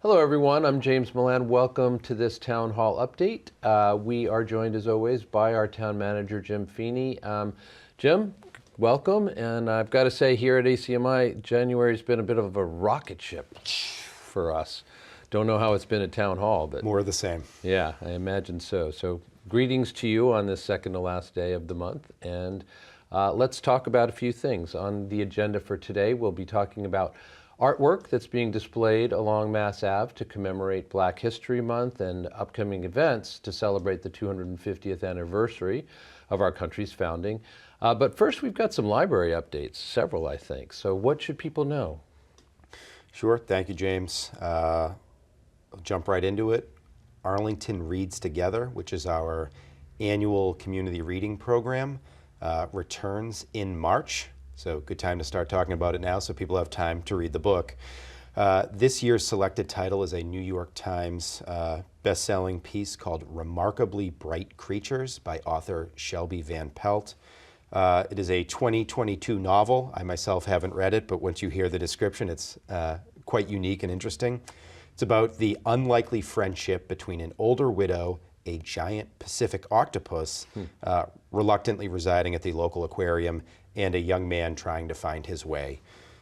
Hello everyone, I'm James Milan. Welcome to this Town Hall update. We are joined as always by our town manager, Jim Feeney. Jim, welcome. And I've got to say here at ACMi, January's been a bit of a rocket ship for us. Don't know how it's been at Town Hall, but more of the same. Yeah, I imagine so. So greetings to you on this second to last day of the month. And let's talk about a few things. On the agenda for today, we'll be talking about artwork that's being displayed along Mass Ave to commemorate Black History Month and upcoming events to celebrate the 250th anniversary of our country's founding. But first, we've got some library updates, several, I think. So what should people know? Sure. Thank you, James. I'll jump right into it. Arlington Reads Together, which is our annual community reading program, returns in March. So good time to start talking about it now so people have time to read the book. This year's selected title is a New York Times best-selling piece called Remarkably Bright Creatures by author Shelby Van Pelt. It is a 2022 novel. I myself haven't read it, but once you hear the description, it's quite unique and interesting. It's about the unlikely friendship between an older widow, a giant Pacific octopus reluctantly residing at the local aquarium, and a young man trying to find his way.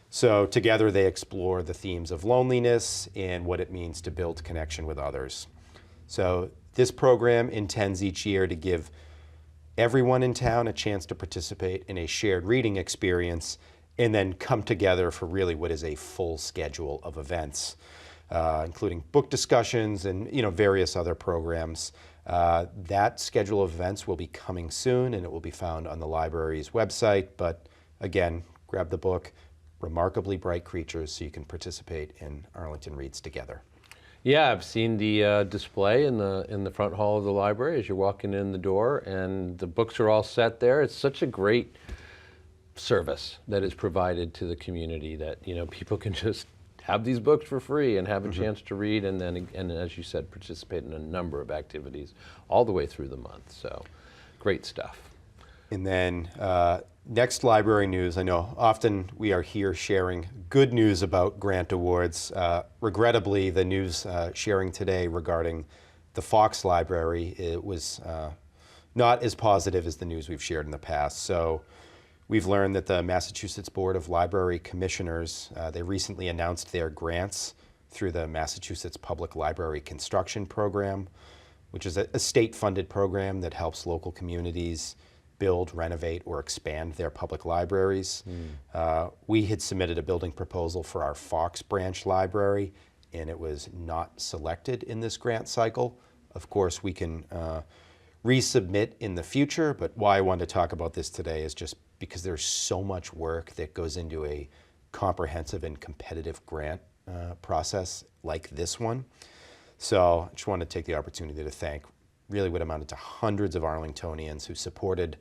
So together they explore the themes of loneliness and what it means to build connection with others. So this program intends each year to give everyone in town a chance to participate in a shared reading experience and then come together for really what is a full schedule of events, including book discussions and various other programs. That schedule of events will be coming soon, and it will be found on the library's website. But again, grab the book, Remarkably Bright Creatures, so you can participate in Arlington Reads Together. Yeah, I've seen the display in the front hall of the library as you're walking in the door, and the books are all set there. It's such a great service that is provided to the community that people can just have these books for free and have a chance to read, and then, as you said, participate in a number of activities all the way through the month. So, great stuff. And then next library news. I know often we are here sharing good news about grant awards. Regrettably, the news sharing today regarding the Fox Library, it was not as positive as the news we've shared in the past. So we've learned that the Massachusetts Board of Library Commissioners, they recently announced their grants through the Massachusetts Public Library Construction Program, which is a state-funded program that helps local communities build, renovate, or expand their public libraries. We had submitted a building proposal for our Fox branch library, and it was not selected in this grant cycle. Of course, we can resubmit in the future, but why I wanted to talk about this today is just because there's so much work that goes into a comprehensive and competitive grant process like this one. So I just wanted to take the opportunity to thank really what amounted to hundreds of Arlingtonians who supported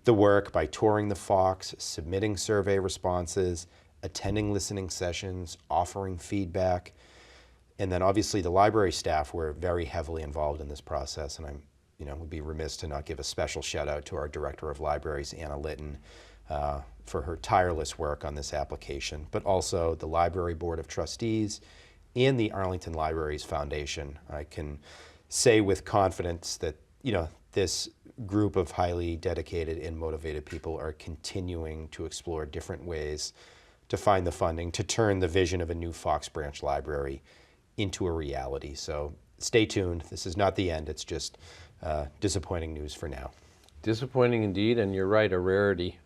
the work by touring the Fox, submitting survey responses, attending listening sessions, offering feedback. And then obviously the library staff were very heavily involved in this process, and I'm would be remiss to not give a special shout out to our Director of Libraries, Anna Litton, for her tireless work on this application, but also the Library Board of Trustees and the Arlington Libraries Foundation. I can say with confidence that, this group of highly dedicated and motivated people are continuing to explore different ways to find the funding to turn the vision of a new Fox Branch Library into a reality. So stay tuned. This is not the end. It's just disappointing news for now. Disappointing indeed, and you're right, a rarity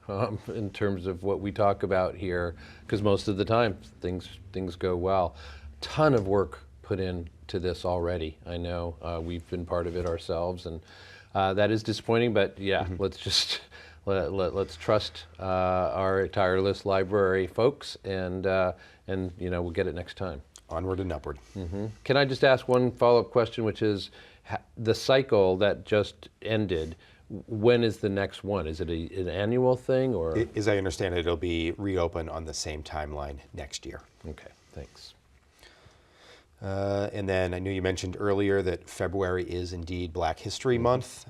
in terms of what we talk about here, because most of the time things go well. Ton of work put into this already. I know we've been part of it ourselves, and that is disappointing. But yeah, let's just let's trust our tireless library folks, and we'll get it next time. Onward and upward. Can I just ask one follow-up question, which is the cycle that just ended? When is the next one? Is it an annual thing, or? As I understand it, it'll be reopened on the same timeline next year. Okay, thanks. And then I know you mentioned earlier that February is indeed Black History Month.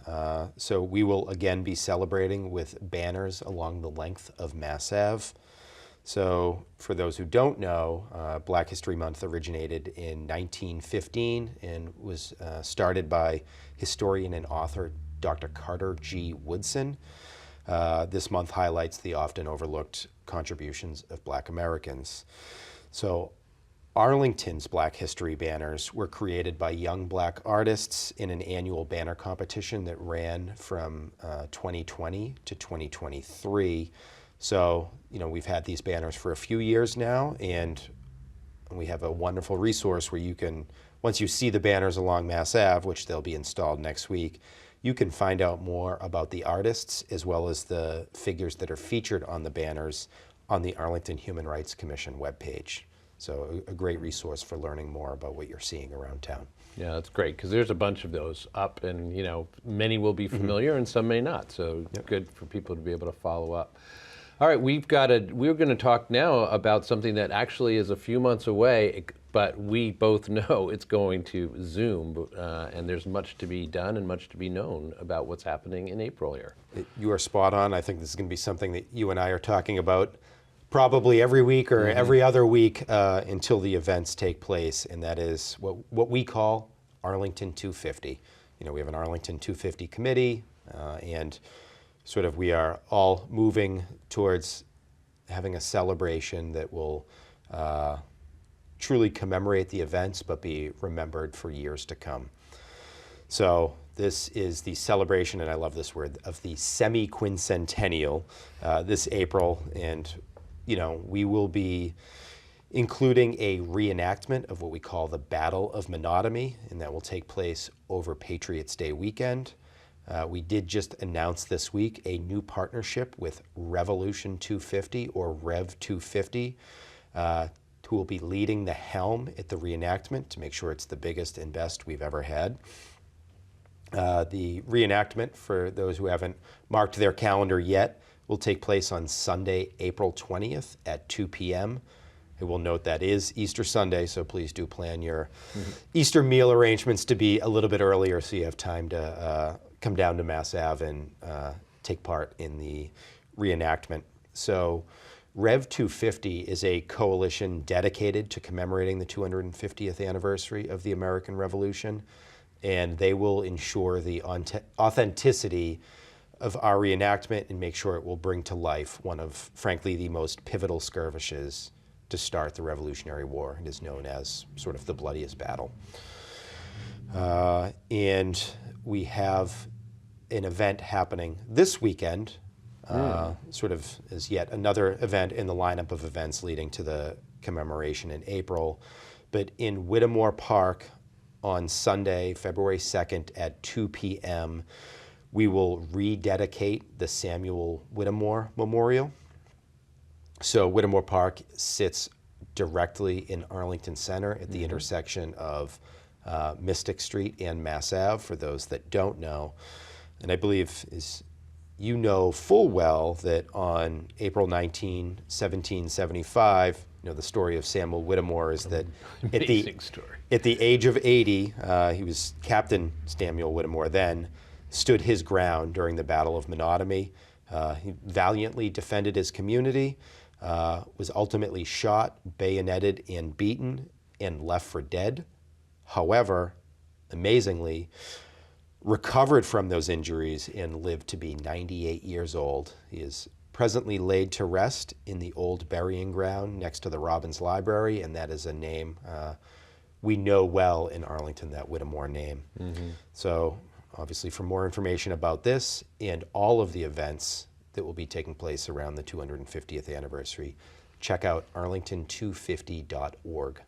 So we will again be celebrating with banners along the length of Mass Ave. So for those who don't know, Black History Month originated in 1915 and was started by historian and author Dr. Carter G. Woodson. This month highlights the often overlooked contributions of Black Americans. So Arlington's Black History banners were created by young Black artists in an annual banner competition that ran from 2020 to 2023. So, we've had these banners for a few years now, and we have a wonderful resource where you can, once you see the banners along Mass Ave, which they'll be installed next week, you can find out more about the artists as well as the figures that are featured on the banners on the Arlington Human Rights Commission webpage. So a great resource for learning more about what you're seeing around town. Yeah, that's great, because there's a bunch of those up, and many will be familiar and some may not, so good for people to be able to follow up. All right, we're going to talk now about something that actually is a few months away, but we both know it's going to Zoom, and there's much to be done and much to be known about what's happening in April here. You are spot on. I think this is going to be something that you and I are talking about probably every week or every other week until the events take place, and that is what we call Arlington 250. We have an Arlington 250 committee, and sort of we are all moving towards having a celebration that will truly commemorate the events but be remembered for years to come. So this is the celebration, and I love this word, of the semi-quincentennial this April, and we will be including a reenactment of what we call the Battle of Mentomy, and that will take place over Patriots' Day weekend. We did just announce this week a new partnership with Revolution 250, or Rev 250, who will be leading the helm at the reenactment to make sure it's the biggest and best we've ever had. The reenactment, for those who haven't marked their calendar yet, will take place on Sunday, April 20th at 2 p.m. I will note that is Easter Sunday, so please do plan your Easter meal arrangements to be a little bit earlier so you have time to come down to Mass Ave and take part in the reenactment. So Rev 250 is a coalition dedicated to commemorating the 250th anniversary of the American Revolution, and they will ensure the authenticity of our reenactment and make sure it will bring to life one of, frankly, the most pivotal skirmishes to start the Revolutionary War. It is known as sort of the bloodiest battle. And we have an event happening this weekend, sort of as yet another event in the lineup of events leading to the commemoration in April. But in Whittemore Park on Sunday, February 2nd at 2 p.m., we will rededicate the Samuel Whittemore Memorial. So Whittemore Park sits directly in Arlington Center at the intersection of Mystic Street and Mass Ave, for those that don't know. And I believe you know full well that on April 19, 1775, the story of Samuel Whittemore is that at the age of 80, he was Captain Samuel Whittemore then, stood his ground during the Battle of Mentomy. He valiantly defended his community, was ultimately shot, bayoneted, and beaten, and left for dead. However, amazingly, recovered from those injuries and lived to be 98 years old. He is presently laid to rest in the old burying ground next to the Robbins Library, and that is a name we know well in Arlington, that Whittemore name. So obviously, for more information about this and all of the events that will be taking place around the 250th anniversary, check out arlington250.org.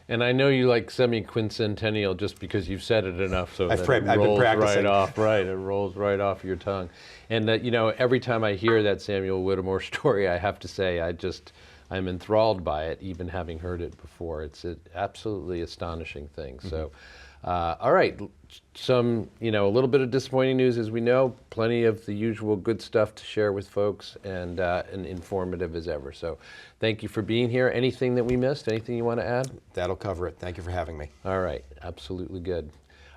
And I know you like semi-quincentennial just because you've said it enough, so I've that it been rolls practicing. right off. Right, it rolls right off your tongue. And that every time I hear that Samuel Whittemore story, I have to say I'm enthralled by it, even having heard it before. It's an absolutely astonishing thing. So, all right, a little bit of disappointing news, as we know. Plenty of the usual good stuff to share with folks, and informative as ever. So, thank you for being here. Anything that we missed? Anything you want to add? That'll cover it. Thank you for having me. All right, absolutely good.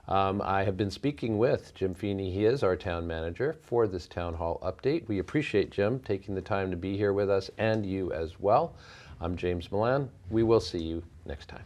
I have been speaking with Jim Feeney. He is our town manager for this town hall update. We appreciate Jim taking the time to be here with us, and you as well. I'm James Milan. We will see you next time.